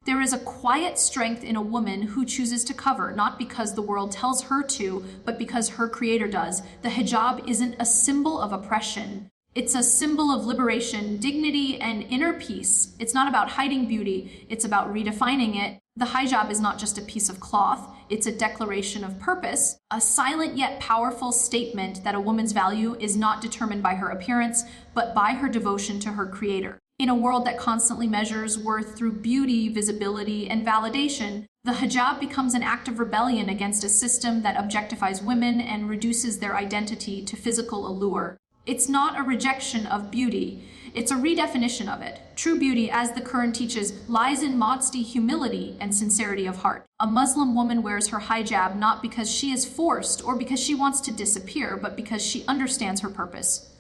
There is a quiet strength in a woman who chooses to cover, not because the world tells her to, but because her creator does. The hijab isn't a symbol of oppression. It's a symbol of liberation, dignity, and inner peace. It's not about hiding beauty, it's about redefining it. The hijab is not just a piece of cloth, it's a declaration of purpose, a silent yet powerful statement that a woman's value is not determined by her appearance, but by her devotion to her creator. In a world that constantly measures worth through beauty, visibility, and validation, the hijab becomes an act of rebellion against a system that objectifies women and reduces their identity to physical allure. It's not a rejection of beauty, it's a redefinition of it. True beauty, as the Quran teaches, lies in modesty, humility, and sincerity of heart. A Muslim woman wears her hijab not because she is forced or because she wants to disappear, but because she understands her purpose.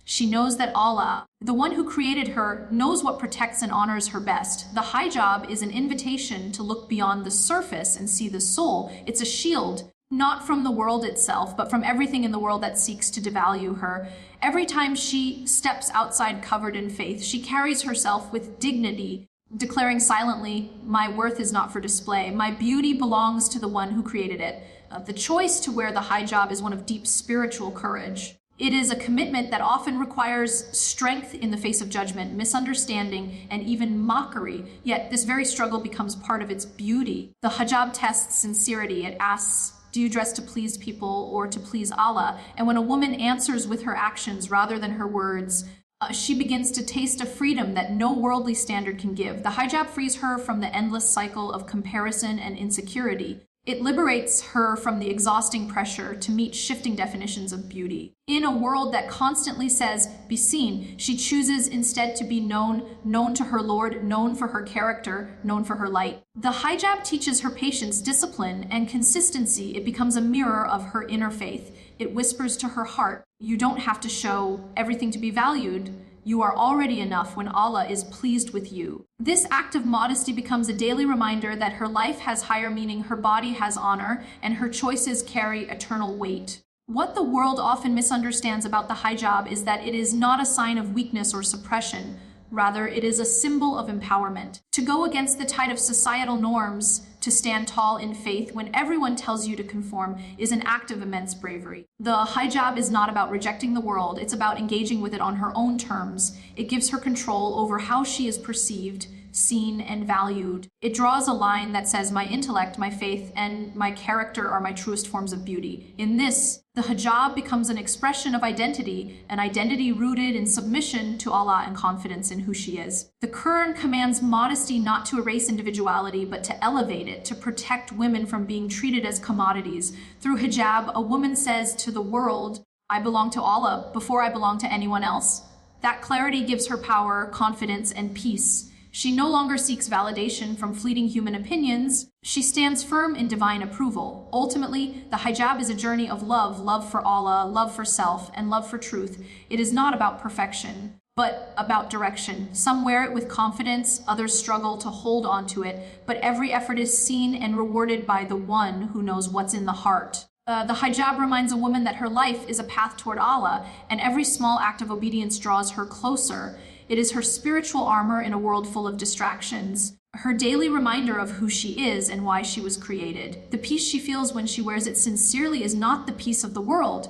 She knows that Allah, the one who created her, knows what protects and honors her best. The hijab is an invitation to look beyond the surface and see the soul. It's a shield, not from the world itself, but from everything in the world that seeks to devalue her. Every time she steps outside covered in faith, she carries herself with dignity, declaring silently, "My worth is not for display. My beauty belongs to the one who created it." The choice to wear the hijab is one of deep spiritual courage. It is a commitment that often requires strength in the face of judgment, misunderstanding, and even mockery. Yet this very struggle becomes part of its beauty. The hijab tests sincerity. It asks, do you dress to please people or to please Allah? And when a woman answers with her actions rather than her words, she begins to taste a freedom that no worldly standard can give. The hijab frees her from the endless cycle of comparison and insecurity. It liberates her from the exhausting pressure to meet shifting definitions of beauty. In a world that constantly says, be seen, she chooses instead to be known, known to her Lord, known for her character, known for her light. The hijab teaches her patience, discipline, and consistency. It becomes a mirror of her inner faith. It whispers to her heart, you don't have to show everything to be valued. You are already enough when Allah is pleased with you. This act of modesty becomes a daily reminder that her life has higher meaning, her body has honor, and her choices carry eternal weight. What the world often misunderstands about the hijab is that it is not a sign of weakness or suppression. Rather, it is a symbol of empowerment. To go against the tide of societal norms, to stand tall in faith when everyone tells you to conform, is an act of immense bravery. The hijab is not about rejecting the world, it's about engaging with it on her own terms. It gives her control over how she is perceived, seen, and valued. It draws a line that says, my intellect, my faith, and my character are my truest forms of beauty. In this, the hijab becomes an expression of identity, an identity rooted in submission to Allah and confidence in who she is. The Quran commands modesty not to erase individuality, but to elevate it, to protect women from being treated as commodities. Through hijab, a woman says to the world, I belong to Allah before I belong to anyone else. That clarity gives her power, confidence, and peace. She no longer seeks validation from fleeting human opinions. She stands firm in divine approval. Ultimately, the hijab is a journey of love, love for Allah, love for self, and love for truth. It is not about perfection, but about direction. Some wear it with confidence, others struggle to hold onto it, but every effort is seen and rewarded by the one who knows what's in the heart. The hijab reminds a woman that her life is a path toward Allah, and every small act of obedience draws her closer. It is her spiritual armor in a world full of distractions, her daily reminder of who she is and why she was created. The peace she feels when she wears it sincerely is not the peace of the world.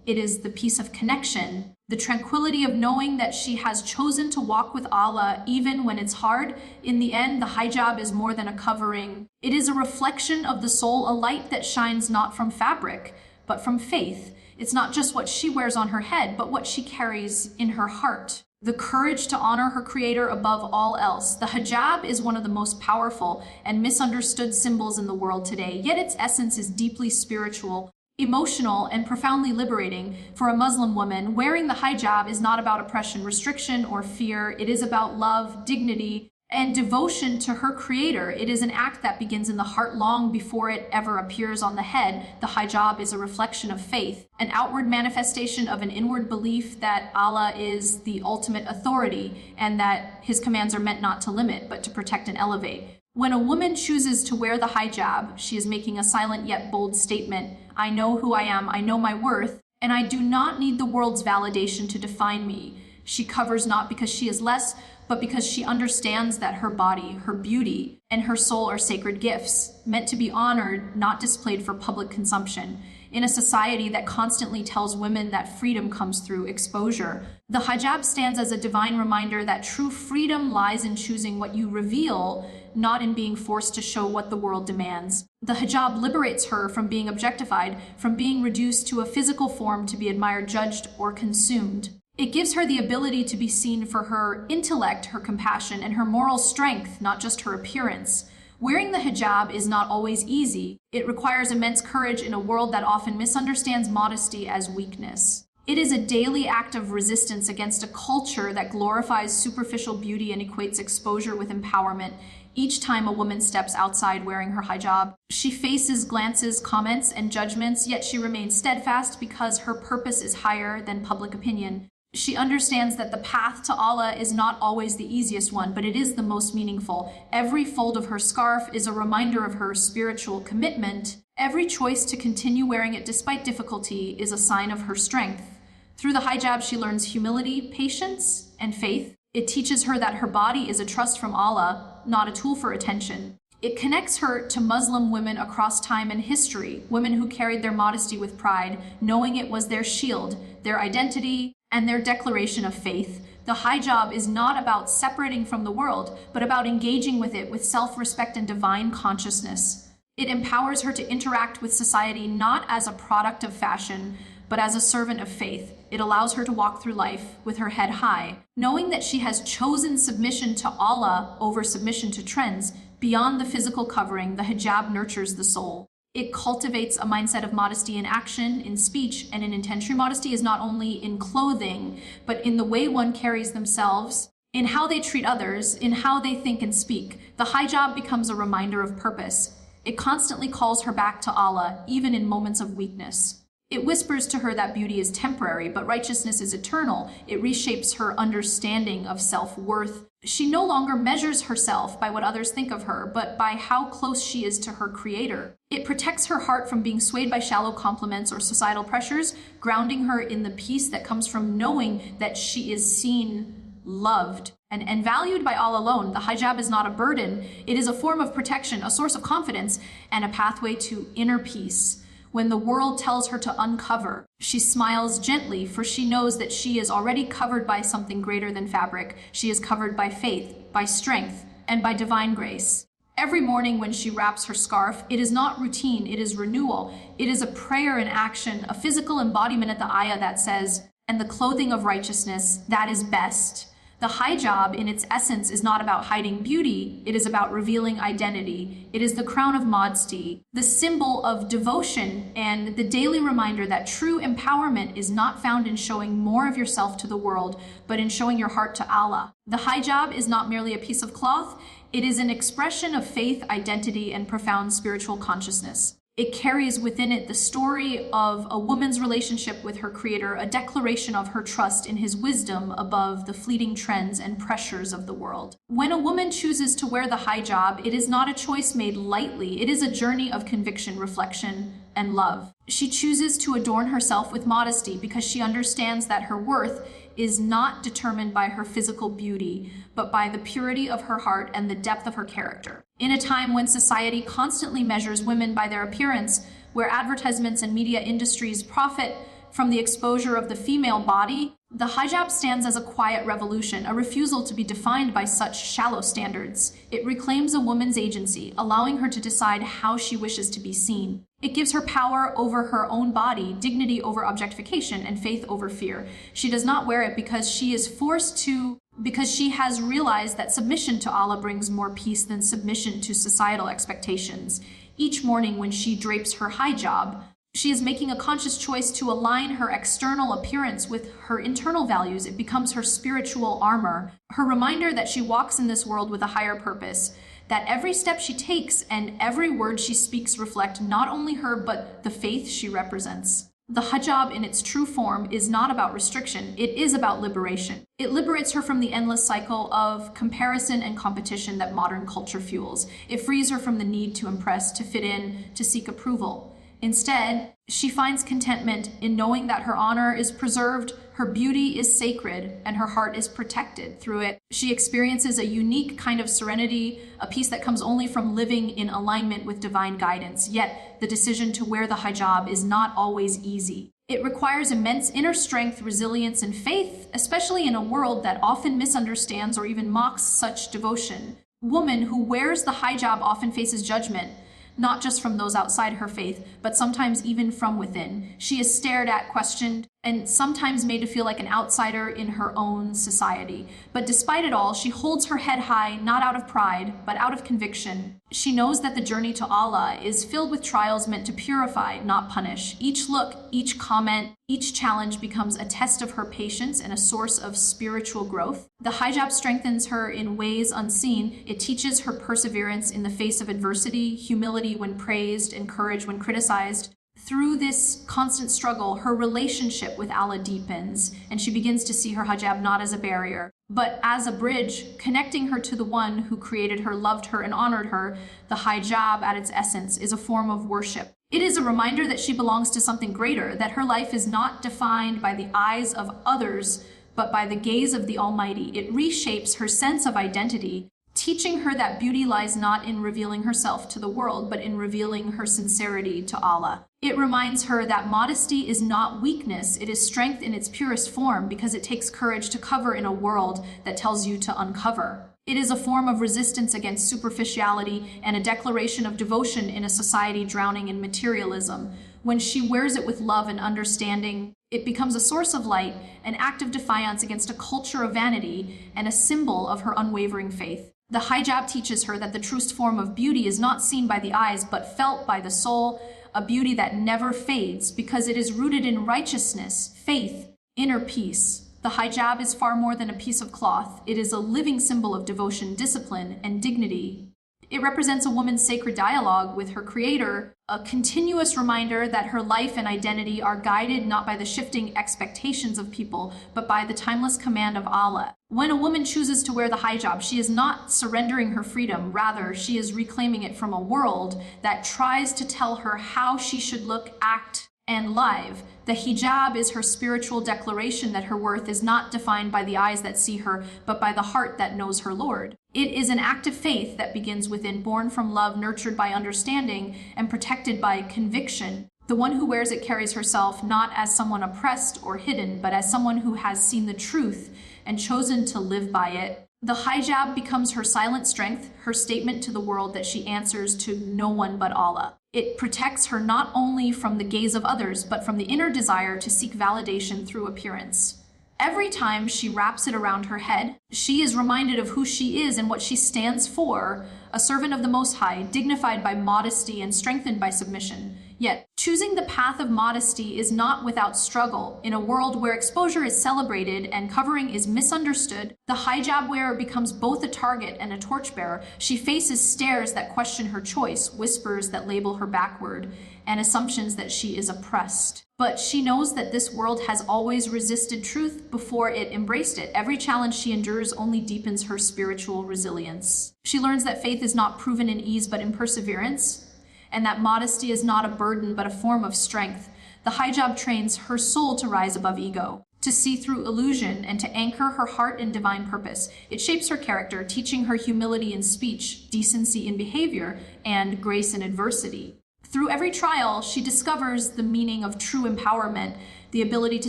It is the peace of connection, the tranquility of knowing that she has chosen to walk with Allah even when it's hard. In the end, the hijab is more than a covering. It is a reflection of the soul, a light that shines not from fabric, but from faith. It's not just what she wears on her head, but what she carries in her heart. The courage to honor her creator above all else. The hijab is one of the most powerful and misunderstood symbols in the world today, yet its essence is deeply spiritual, emotional, and profoundly liberating. For a Muslim woman, wearing the hijab is not about oppression, restriction, or fear. It is about love, dignity, and devotion to her creator. It is an act that begins in the heart long before it ever appears on the head. The hijab is a reflection of faith, an outward manifestation of an inward belief that Allah is the ultimate authority and that his commands are meant not to limit, but to protect and elevate. When a woman chooses to wear the hijab, she is making a silent yet bold statement. I know who I am, I know my worth, and I do not need the world's validation to define me. She covers not because she is less, but because she understands that her body, her beauty, and her soul are sacred gifts, meant to be honored, not displayed for public consumption. In a society that constantly tells women that freedom comes through exposure, the hijab stands as a divine reminder that true freedom lies in choosing what you reveal, not in being forced to show what the world demands. The hijab liberates her from being objectified, from being reduced to a physical form to be admired, judged, or consumed. It gives her the ability to be seen for her intellect, her compassion, and her moral strength, not just her appearance. Wearing the hijab is not always easy. It requires immense courage in a world that often misunderstands modesty as weakness. It is a daily act of resistance against a culture that glorifies superficial beauty and equates exposure with empowerment. Each time a woman steps outside wearing her hijab, she faces glances, comments, and judgments, yet she remains steadfast because her purpose is higher than public opinion. She understands that the path to Allah is not always the easiest one, but it is the most meaningful. Every fold of her scarf is a reminder of her spiritual commitment. Every choice to continue wearing it despite difficulty is a sign of her strength. Through the hijab, she learns humility, patience, and faith. It teaches her that her body is a trust from Allah, not a tool for attention. It connects her to Muslim women across time and history, women who carried their modesty with pride, knowing it was their shield, their identity, and their declaration of faith. The hijab is not about separating from the world, but about engaging with it with self-respect and divine consciousness. It empowers her to interact with society not as a product of fashion, but as a servant of faith. It allows her to walk through life with her head high, knowing that she has chosen submission to Allah over submission to trends. Beyond the physical covering, the hijab nurtures the soul. It cultivates a mindset of modesty in action, in speech, and in intention. Modesty is not only in clothing, but in the way one carries themselves, in how they treat others, in how they think and speak. The hijab becomes a reminder of purpose. It constantly calls her back to Allah, even in moments of weakness. It whispers to her that beauty is temporary, but righteousness is eternal. It reshapes her understanding of self-worth. She no longer measures herself by what others think of her, but by how close she is to her Creator. It protects her heart from being swayed by shallow compliments or societal pressures, grounding her in the peace that comes from knowing that she is seen, loved, and valued by all alone. The hijab is not a burden. It is a form of protection, a source of confidence, and a pathway to inner peace. When the world tells her to uncover, she smiles gently, for she knows that she is already covered by something greater than fabric. She is covered by faith, by strength, and by divine grace. Every morning when she wraps her scarf, it is not routine, it is renewal. It is a prayer in action, a physical embodiment of the ayah that says, "And the clothing of righteousness, that is best." The hijab, in its essence, is not about hiding beauty. It is about revealing identity. It is the crown of modesty, the symbol of devotion, and the daily reminder that true empowerment is not found in showing more of yourself to the world, but in showing your heart to Allah. The hijab is not merely a piece of cloth. It is an expression of faith, identity, and profound spiritual consciousness. It carries within it the story of a woman's relationship with her Creator, a declaration of her trust in His wisdom above the fleeting trends and pressures of the world. When a woman chooses to wear the hijab, it is not a choice made lightly. It is a journey of conviction, reflection, and love. She chooses to adorn herself with modesty because she understands that her worth is not determined by her physical beauty, but by the purity of her heart and the depth of her character. In a time when society constantly measures women by their appearance, where advertisements and media industries profit from the exposure of the female body, the hijab stands as a quiet revolution, a refusal to be defined by such shallow standards. It reclaims a woman's agency, allowing her to decide how she wishes to be seen. It gives her power over her own body, dignity over objectification, and faith over fear. She does not wear it because she is forced to, because she has realized that submission to Allah brings more peace than submission to societal expectations. Each morning when she drapes her hijab, she is making a conscious choice to align her external appearance with her internal values. It becomes her spiritual armor, her reminder that she walks in this world with a higher purpose, that every step she takes and every word she speaks reflect not only her, but the faith she represents. The hijab in its true form is not about restriction, it is about liberation. It liberates her from the endless cycle of comparison and competition that modern culture fuels. It frees her from the need to impress, to fit in, to seek approval. Instead, she finds contentment in knowing that her honor is preserved, Her beauty is sacred and her heart is protected through it. She experiences a unique kind of serenity, a peace that comes only from living in alignment with divine guidance. Yet, the decision to wear the hijab is not always easy. It requires immense inner strength, resilience, and faith, especially in a world that often misunderstands or even mocks such devotion. Woman who wears the hijab often faces judgment, not just from those outside her faith, but sometimes even from within. She is stared at, questioned, and sometimes made to feel like an outsider in her own society. But despite it all, she holds her head high, not out of pride, but out of conviction. She knows that the journey to Allah is filled with trials meant to purify, not punish. Each look, each comment, each challenge becomes a test of her patience and a source of spiritual growth. The hijab strengthens her in ways unseen. It teaches her perseverance in the face of adversity, humility when praised, and courage when criticized. Through this constant struggle, her relationship with Allah deepens, and she begins to see her hijab not as a barrier, but as a bridge, connecting her to the one who created her, loved her, and honored her. The hijab, at its essence, is a form of worship. It is a reminder that she belongs to something greater, that her life is not defined by the eyes of others, but by the gaze of the Almighty. It reshapes her sense of identity, teaching her that beauty lies not in revealing herself to the world, but in revealing her sincerity to Allah. It reminds her that modesty is not weakness, it is strength in its purest form, because it takes courage to cover in a world that tells you to uncover. It is a form of resistance against superficiality and a declaration of devotion in a society drowning in materialism. When she wears it with love and understanding, it becomes a source of light, an act of defiance against a culture of vanity, and a symbol of her unwavering faith. The hijab teaches her that the truest form of beauty is not seen by the eyes, but felt by the soul, a beauty that never fades because it is rooted in righteousness, faith, inner peace. The hijab is far more than a piece of cloth. It is a living symbol of devotion, discipline, and dignity. It represents a woman's sacred dialogue with her creator, a continuous reminder that her life and identity are guided not by the shifting expectations of people, but by the timeless command of Allah. When a woman chooses to wear the hijab, she is not surrendering her freedom. Rather, she is reclaiming it from a world that tries to tell her how she should look, act, and live. The hijab is her spiritual declaration that her worth is not defined by the eyes that see her, but by the heart that knows her Lord. It is an act of faith that begins within, born from love, nurtured by understanding, and protected by conviction. The one who wears it carries herself not as someone oppressed or hidden, but as someone who has seen the truth and chosen to live by it. The hijab becomes her silent strength, her statement to the world that she answers to no one but Allah. It protects her not only from the gaze of others, but from the inner desire to seek validation through appearance. Every time she wraps it around her head, she is reminded of who she is and what she stands for, a servant of the Most High, dignified by modesty and strengthened by submission. Yet, choosing the path of modesty is not without struggle. In a world where exposure is celebrated and covering is misunderstood, the hijab wearer becomes both a target and a torchbearer. She faces stares that question her choice, whispers that label her backward, and assumptions that she is oppressed. But she knows that this world has always resisted truth before it embraced it. Every challenge she endures only deepens her spiritual resilience. She learns that faith is not proven in ease but in perseverance, and that modesty is not a burden but a form of strength. The hijab trains her soul to rise above ego, to see through illusion, and to anchor her heart in divine purpose. It shapes her character, teaching her humility in speech, decency in behavior, and grace in adversity. Through every trial, she discovers the meaning of true empowerment, the ability to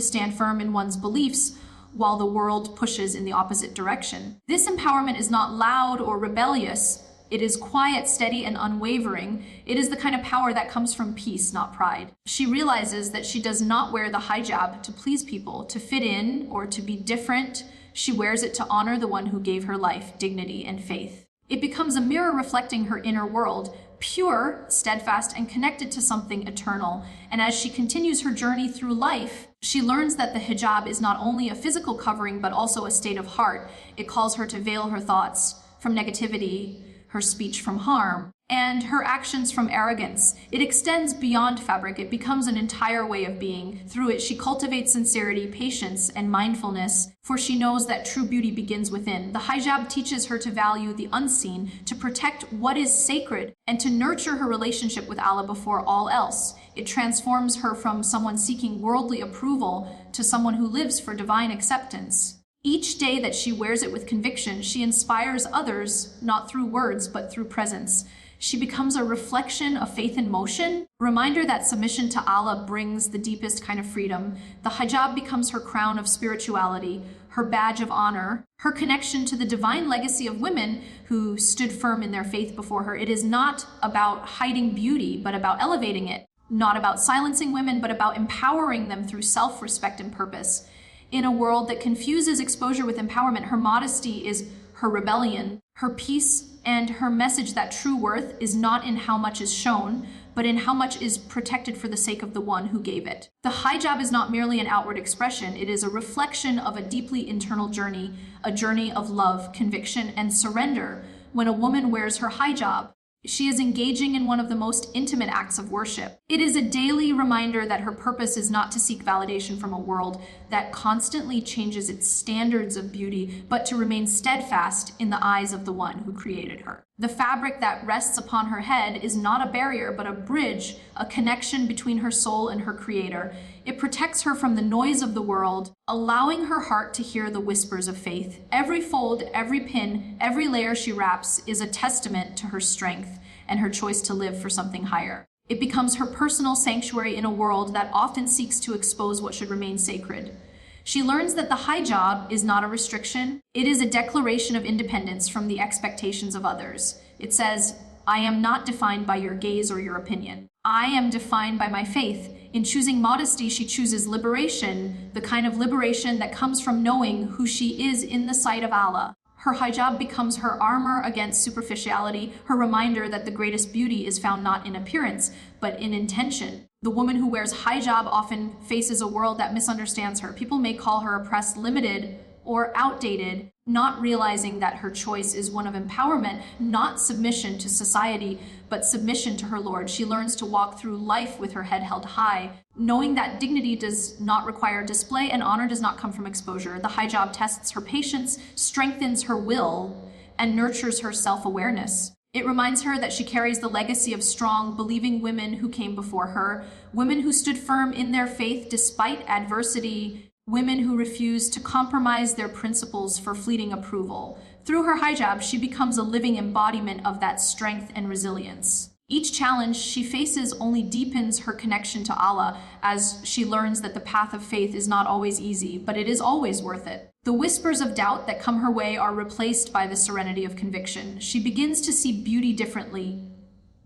stand firm in one's beliefs while the world pushes in the opposite direction. This empowerment is not loud or rebellious. It is quiet, steady, and unwavering. It is the kind of power that comes from peace, not pride. She realizes that she does not wear the hijab to please people, to fit in, or to be different. She wears it to honor the one who gave her life, dignity, and faith. It becomes a mirror reflecting her inner world, pure, steadfast, and connected to something eternal. And as she continues her journey through life, she learns that the hijab is not only a physical covering, but also a state of heart. It calls her to veil her thoughts from negativity, her speech from harm, and her actions from arrogance. It extends beyond fabric. It becomes an entire way of being. Through it, she cultivates sincerity, patience, and mindfulness, for she knows that true beauty begins within. The hijab teaches her to value the unseen, to protect what is sacred, and to nurture her relationship with Allah before all else. It transforms her from someone seeking worldly approval to someone who lives for divine acceptance. Each day that she wears it with conviction, she inspires others, not through words, but through presence. She becomes a reflection of faith in motion, a reminder that submission to Allah brings the deepest kind of freedom. The hijab becomes her crown of spirituality, her badge of honor, her connection to the divine legacy of women who stood firm in their faith before her. It is not about hiding beauty, but about elevating it. Not about silencing women, but about empowering them through self-respect and purpose. In a world that confuses exposure with empowerment, her modesty is her rebellion, her peace, and her message that true worth is not in how much is shown, but in how much is protected for the sake of the one who gave it. The hijab is not merely an outward expression, it is a reflection of a deeply internal journey, a journey of love, conviction, and surrender. When a woman wears her hijab, she is engaging in one of the most intimate acts of worship. It is a daily reminder that her purpose is not to seek validation from a world that constantly changes its standards of beauty, but to remain steadfast in the eyes of the one who created her. The fabric that rests upon her head is not a barrier, but a bridge, a connection between her soul and her creator. It protects her from the noise of the world, allowing her heart to hear the whispers of faith. Every fold, every pin, every layer she wraps is a testament to her strength and her choice to live for something higher. It becomes her personal sanctuary in a world that often seeks to expose what should remain sacred. She learns that the hijab is not a restriction. It is a declaration of independence from the expectations of others. It says, I am not defined by your gaze or your opinion. I am defined by my faith. In choosing modesty, she chooses liberation, the kind of liberation that comes from knowing who she is in the sight of Allah. Her hijab becomes her armor against superficiality, her reminder that the greatest beauty is found not in appearance, but in intention. The woman who wears hijab often faces a world that misunderstands her. People may call her oppressed, limited, or outdated, not realizing that her choice is one of empowerment, not submission to society, but submission to her Lord. She learns to walk through life with her head held high, knowing that dignity does not require display and honor does not come from exposure. The hijab tests her patience, strengthens her will, and nurtures her self-awareness. It reminds her that she carries the legacy of strong, believing women who came before her, women who stood firm in their faith despite adversity, women who refused to compromise their principles for fleeting approval. Through her hijab, she becomes a living embodiment of that strength and resilience. Each challenge she faces only deepens her connection to Allah as she learns that the path of faith is not always easy, but it is always worth it. The whispers of doubt that come her way are replaced by the serenity of conviction. She begins to see beauty differently,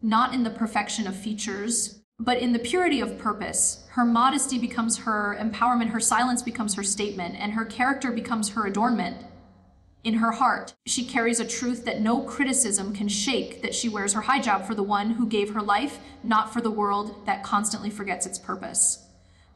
not in the perfection of features, but in the purity of purpose. Her modesty becomes her empowerment, her silence becomes her statement, and her character becomes her adornment. In her heart, she carries a truth that no criticism can shake, that she wears her hijab for the one who gave her life, not for the world that constantly forgets its purpose.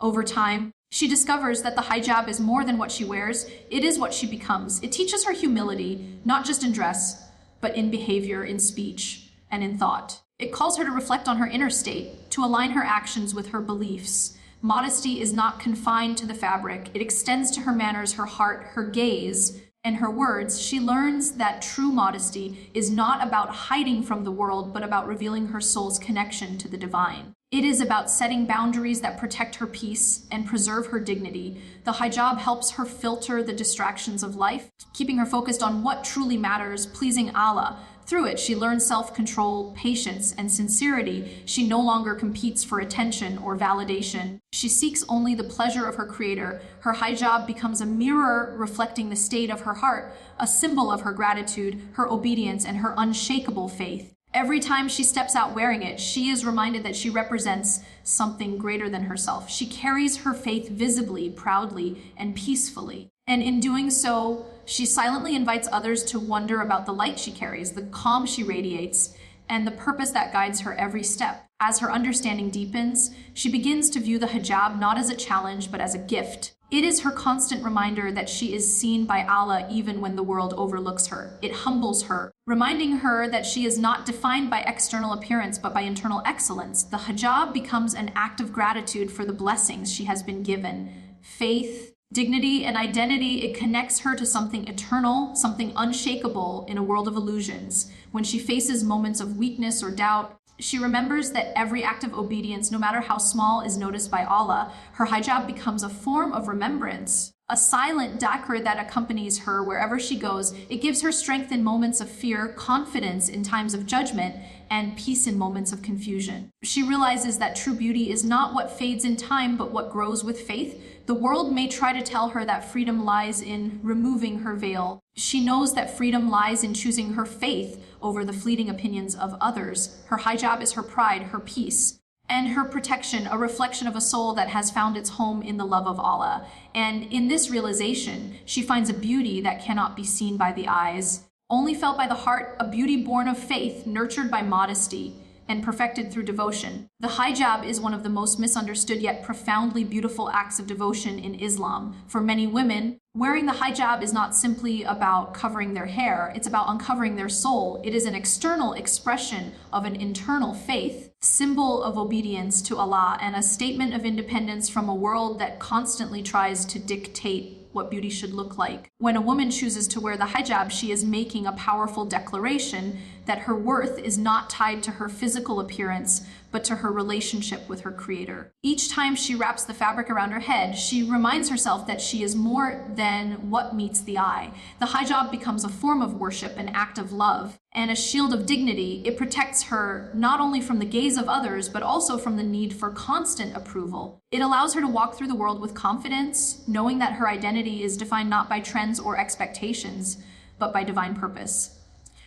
Over time, she discovers that the hijab is more than what she wears, it is what she becomes. It teaches her humility, not just in dress, but in behavior, in speech, and in thought. It calls her to reflect on her inner state, to align her actions with her beliefs. Modesty is not confined to the fabric. It extends to her manners, her heart, her gaze, and her words. She learns that true modesty is not about hiding from the world, but about revealing her soul's connection to the divine. It is about setting boundaries that protect her peace and preserve her dignity. The hijab helps her filter the distractions of life, keeping her focused on what truly matters, pleasing Allah. Through it, she learns self-control, patience, and sincerity. She no longer competes for attention or validation. She seeks only the pleasure of her creator. Her hijab becomes a mirror reflecting the state of her heart, a symbol of her gratitude, her obedience, and her unshakable faith. Every time she steps out wearing it, she is reminded that she represents something greater than herself. She carries her faith visibly, proudly, and peacefully. And in doing so, she silently invites others to wonder about the light she carries, the calm she radiates, and the purpose that guides her every step. As her understanding deepens, she begins to view the hijab not as a challenge, but as a gift. It is her constant reminder that she is seen by Allah even when the world overlooks her. It humbles her, reminding her that she is not defined by external appearance, but by internal excellence. The hijab becomes an act of gratitude for the blessings she has been given. Faith, dignity, and identity, it connects her to something eternal, something unshakable in a world of illusions. When she faces moments of weakness or doubt, She remembers that every act of obedience, no matter how small, is noticed by Allah. Her hijab becomes a form of remembrance, a silent dhikr that accompanies her wherever she goes. It gives her strength in moments of fear, confidence in times of judgment, and peace in moments of confusion. She realizes that true beauty is not what fades in time, but what grows with faith. The world may try to tell her that freedom lies in removing her veil. She knows that freedom lies in choosing her faith over the fleeting opinions of others. Her hijab is her pride, her peace, and her protection, a reflection of a soul that has found its home in the love of Allah. And in this realization, she finds a beauty that cannot be seen by the eyes, only felt by the heart, a beauty born of faith, nurtured by modesty, and perfected through devotion. The hijab is one of the most misunderstood yet profoundly beautiful acts of devotion in Islam. For many women, wearing the hijab is not simply about covering their hair, it's about uncovering their soul. It is an external expression of an internal faith, symbol of obedience to Allah, and a statement of independence from a world that constantly tries to dictate what beauty should look like. When a woman chooses to wear the hijab, she is making a powerful declaration that her worth is not tied to her physical appearance, but to her relationship with her Creator. Each time she wraps the fabric around her head, she reminds herself that she is more than what meets the eye. The hijab becomes a form of worship, an act of love, and a shield of dignity. It protects her not only from the gaze of others, but also from the need for constant approval. It allows her to walk through the world with confidence, knowing that her identity is defined not by trends or expectations, but by divine purpose.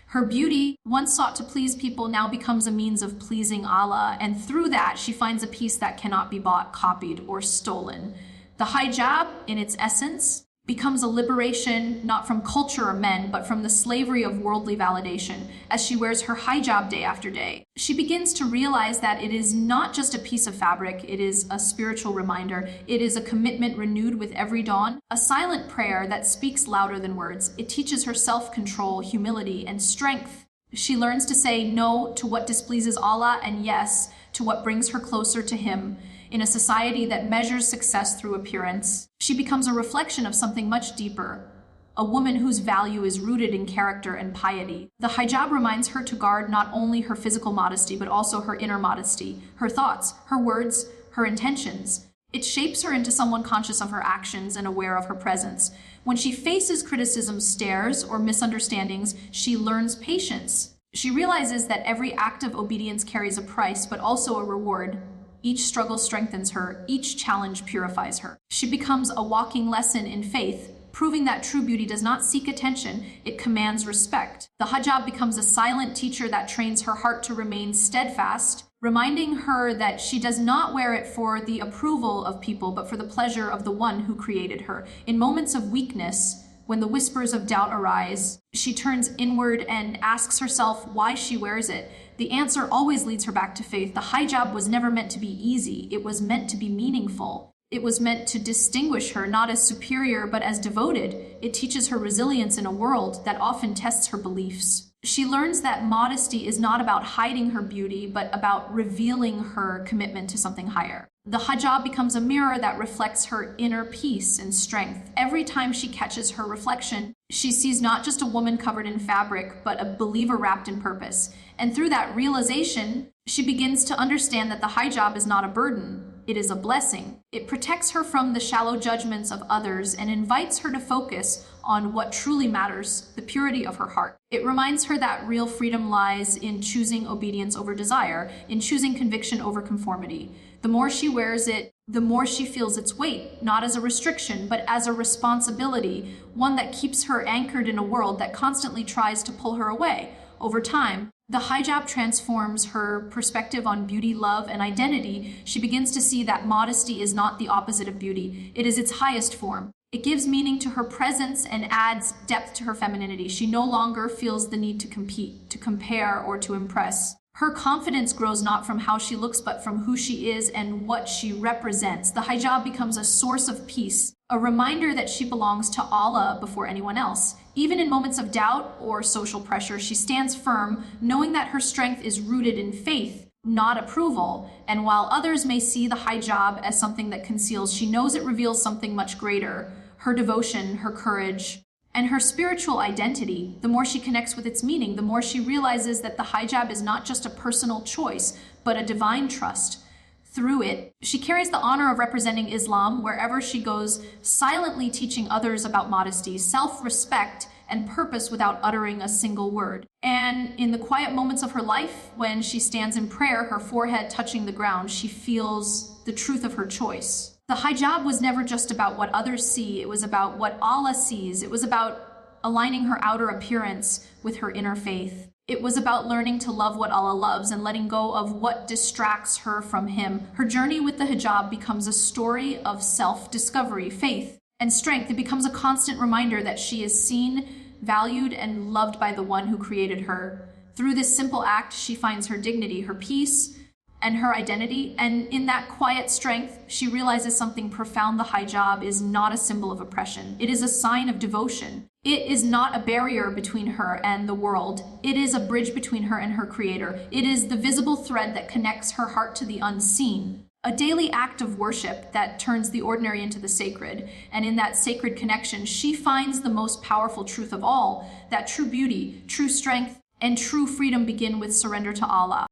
Her beauty, once sought to please people, now becomes a means of pleasing Allah, and through that, she finds a peace that cannot be bought, copied, or stolen. The hijab, in its essence, becomes a liberation not from culture or men, but from the slavery of worldly validation. As she wears her hijab day after day, she begins to realize that it is not just a piece of fabric, it is a spiritual reminder. It is a commitment renewed with every dawn, a silent prayer that speaks louder than words. It teaches her self-control, humility, and strength. She learns to say no to what displeases Allah and yes to what brings her closer to Him. In a society that measures success through appearance, she becomes a reflection of something much deeper, a woman whose value is rooted in character and piety. The hijab reminds her to guard not only her physical modesty, but also her inner modesty, her thoughts, her words, her intentions. It shapes her into someone conscious of her actions and aware of her presence. When she faces criticism, stares, or misunderstandings, she learns patience. She realizes that every act of obedience carries a price, but also a reward. Each struggle strengthens her, each challenge purifies her. She becomes a walking lesson in faith, proving that true beauty does not seek attention, it commands respect. The hijab becomes a silent teacher that trains her heart to remain steadfast, reminding her that she does not wear it for the approval of people, but for the pleasure of the one who created her. In moments of weakness, when the whispers of doubt arise, she turns inward and asks herself why she wears it. The answer always leads her back to faith. The hijab was never meant to be easy. It was meant to be meaningful. It was meant to distinguish her, not as superior, but as devoted. It teaches her resilience in a world that often tests her beliefs. She learns that modesty is not about hiding her beauty, but about revealing her commitment to something higher. The hijab becomes a mirror that reflects her inner peace and strength. Every time she catches her reflection, she sees not just a woman covered in fabric, but a believer wrapped in purpose. And through that realization, she begins to understand that the hijab is not a burden. It is a blessing. It protects her from the shallow judgments of others and invites her to focus on what truly matters, the purity of her heart. It reminds her that real freedom lies in choosing obedience over desire, in choosing conviction over conformity. The more she wears it, the more she feels its weight, not as a restriction, but as a responsibility, one that keeps her anchored in a world that constantly tries to pull her away. Over time, the hijab transforms her perspective on beauty, love, and identity. She begins to see that modesty is not the opposite of beauty. It is its highest form. It gives meaning to her presence and adds depth to her femininity. She no longer feels the need to compete, to compare, or to impress. Her confidence grows not from how she looks, but from who she is and what she represents. The hijab becomes a source of peace, a reminder that she belongs to Allah before anyone else. Even in moments of doubt or social pressure, she stands firm, knowing that her strength is rooted in faith, not approval. And while others may see the hijab as something that conceals, she knows it reveals something much greater: her devotion, her courage, And her spiritual identity, the more she connects with its meaning, the more she realizes that the hijab is not just a personal choice, but a divine trust. Through it, she carries the honor of representing Islam wherever she goes, silently teaching others about modesty, self-respect, and purpose without uttering a single word. And in the quiet moments of her life, when she stands in prayer, her forehead touching the ground, she feels the truth of her choice. The hijab was never just about what others see, it was about what Allah sees. It was about aligning her outer appearance with her inner faith. It was about learning to love what Allah loves and letting go of what distracts her from Him. Her journey with the hijab becomes a story of self-discovery, faith, and strength. It becomes a constant reminder that she is seen, valued, and loved by the one who created her. Through this simple act, she finds her dignity, her peace, and her identity. And in that quiet strength, she realizes something profound. The hijab is not a symbol of oppression. It is a sign of devotion. It is not a barrier between her and the world. It is a bridge between her and her creator. It is the visible thread that connects her heart to the unseen. A daily act of worship that turns the ordinary into the sacred. And in that sacred connection, she finds the most powerful truth of all, that true beauty, true strength, and true freedom begin with surrender to Allah.